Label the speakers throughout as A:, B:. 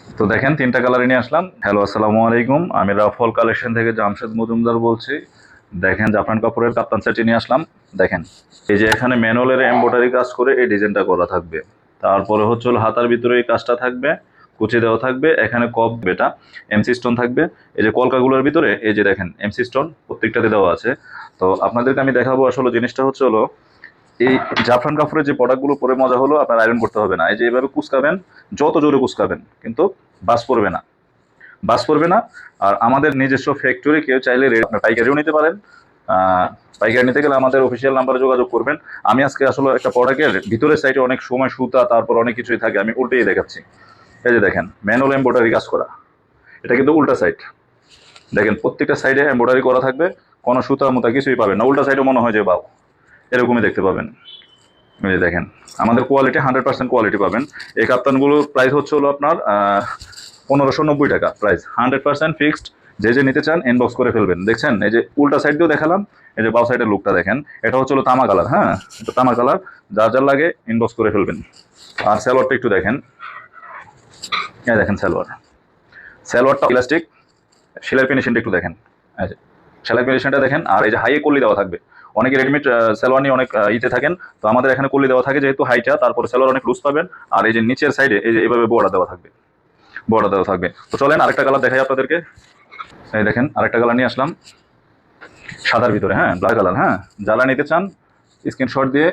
A: তো দেখেন তিনটা কালারে নিয়ে আসলাম। হ্যালো, আসসালামু আলাইকুম। আমি রাফল কালেকশন থেকে জামশেদ মজুমদার বলছি। দেখেন জাফরান কাপড়ের কাপ্তান সেটটি নিয়ে আসলাম। দেখেন এই যে এখানে ম্যানুয়ালের এমব্রয়ডারি কাজ করে এই ডিজাইনটা করা থাকবে। তারপরে হচ্ছে হলো হাতার ভিতরে এই কাজটা থাকবে, কুচি দেওয়া থাকবে, এখানে কপ বেটা এমসি স্টোন থাকবে। এই যে কলকাগুলোর ভিতরে এই যে দেখেন এমসি স্টোন প্রত্যেকটাতে দেওয়া আছে। তো আপনাদেরকে আমি দেখাবো আসলে জিনিসটা হচ্ছে হলো এই জাফরান কাপড়ের যে প্রোডাক্টগুলো পরে মজা হলো আপনার আয়রন করতে হবে না। এই যে এভাবে কুচকাবেন, যত জোরে কুচকাবেন কিন্তু বাস পড়বে না, বাস পড়বে না। আর আমাদের নিজস্ব ফ্যাক্টরি, কেউ চাইলে আপনার পাইকারিও নিতে পারেন। পাইকারি নিতে গেলে আমাদের অফিসিয়াল নাম্বারে যোগাযোগ করবেন। আমি আজকে আসলে একটা প্রোডাক্টের ভিতরের সাইডে অনেক সময় সুতা তারপর অনেক কিছুই থাকে, আমি উল্টেই দেখাচ্ছি। এই যে দেখেন ম্যানুয়াল এমব্রয়ডারি কাজ করা, এটা কিন্তু উল্টা সাইড। দেখেন প্রত্যেকটা সাইডে এমব্রয়ডারি করা থাকবে, কোনো সুতা মুতা কিছুই পাবেন না। উল্টা সাইডে মনে হয় যে বাউ, এরকমই দেখতে পাবেন। এই যে দেখেন আমাদের কোয়ালিটি 100% কোয়ালিটি পাবেন। এই কাপ্তানগুলোর প্রাইস হচ্ছে হলো আপনার 1590 টাকা প্রাইস, 100% ফিক্সড। যে যে নিতে চান ইনবক্স করে ফেলবেন। দেখছেন এই যে উল্টা সাইড দিয়েও দেখালাম, এই যে বাউ সাইডের লুকটা দেখেন। এটা হচ্ছে হলো তামা কালার, হ্যাঁ এটা তামা কালার। যার যার লাগে ইনবক্স করে ফেলবেন। আর সালোয়ারটা একটু দেখেন, এই দেখেন সালোয়ারটা ইলাস্টিক, সেলাই ফিনিশিংটা একটু দেখেন। এই যে সেলাই ফিনিশিংটা দেখেন। আর এই যে হাইয়ে কলি দেওয়া থাকবে। অনেকে রেডিমেড সালোয়ার নিয়ে অনেক ইতে থাকেন, তো আমাদের এখানে কলি দেওয়া থাকে যেহেতু হাইটা, তারপরে সালোয়ার অনেক লুজ পাবেন। আর এই যে নিচের সাইডে এই যে এইভাবে বর্ডার দেওয়া থাকবে, বর্ডার দেওয়া থাকবে। তো চলেন আরেকটা কালার দেখাই আপনাদেরকে। এই দেখেন আরেকটা কালার নিয়ে আসলাম সাদার ভিতরে, হ্যাঁ ব্ল্যাক কালার। হ্যাঁ যারা নিতে চান স্ক্রিনশট দিয়ে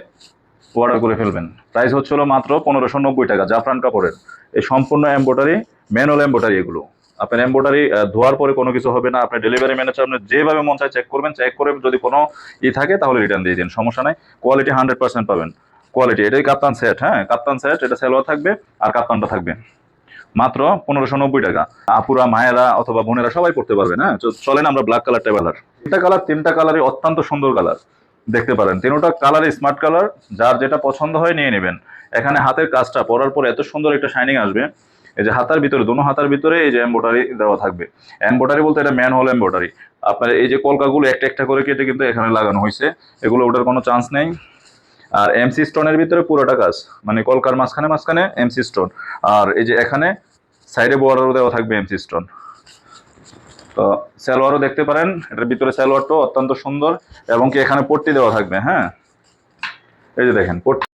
A: অর্ডার করে ফেলবেন। প্রাইস হচ্ছে হলো মাত্র 1590 টাকা জাফরান কাপড়ের। এই সম্পূর্ণ এমব্রয়ডারি, ম্যানুয়াল এমব্রয়ডারি এগুলো। আপনার এমব্রয়ডারি ধোয়ার পরে কোনো কিছু হবে না। আপনার ডেলিভারি ম্যানেজার আপনি যেভাবে মন চায় চেক করবেন, চেক করে যদি কোনো থাকে তাহলে রিটার্ন দিয়ে দিন, সমস্যা নাই। কোয়ালিটি 100% পাবেন। কোয়ালিটি এটাই কাপ্তান সেট, হ্যাঁ কাপ্তান সেট। এটা সালোয়ার থাকবে আর কাপ্তানটা থাকবে মাত্র 1590 টাকা। আপুরা মায়েরা অথবা বোনেরা সবাই পড়তে পারবেন। হ্যাঁ চলেন আমরা ব্ল্যাক কালারটা কালার, তিনটা কালারই অত্যন্ত সুন্দর কালার দেখতে পারেন। তিনটা কালার স্মার্ট কালার, যার যেটা পছন্দ হয় নিয়ে নেবেন। এখানে হাতের কাজটা পরার পরে এত সুন্দর একটা শাইনিং আসবে। এই যে হাতার ভিতরে, দোনো হাতার ভিতরে এই যে এমব্রয়ডারি দেওয়া থাকবে। এমব্রয়ডারি বলতে এটা ম্যান হোল এমব্রয়ডারি। আপনার এই যে কলকাগুলো একটা একটা করে কেটে কিন্তু এখানে লাগানো হয়েছে, এগুলো ওটার কোনো চান্স নেই। আর এমসি স্টোনের ভিতরে পুরোটা কাজ, মানে কলকার মাঝখানে মাঝখানে এমসি স্টোন। আর এই যে এখানে সাইডে বর্ডারও দেওয়া থাকবে এমসি স্টোন। তো সালোয়ারও দেখতে পারেন, এটার ভিতরে সালোয়ারটাও অত্যন্ত সুন্দর এবং কি এখানে পট্টি দেওয়া থাকবে। হ্যাঁ এই যে দেখেন পট্টি।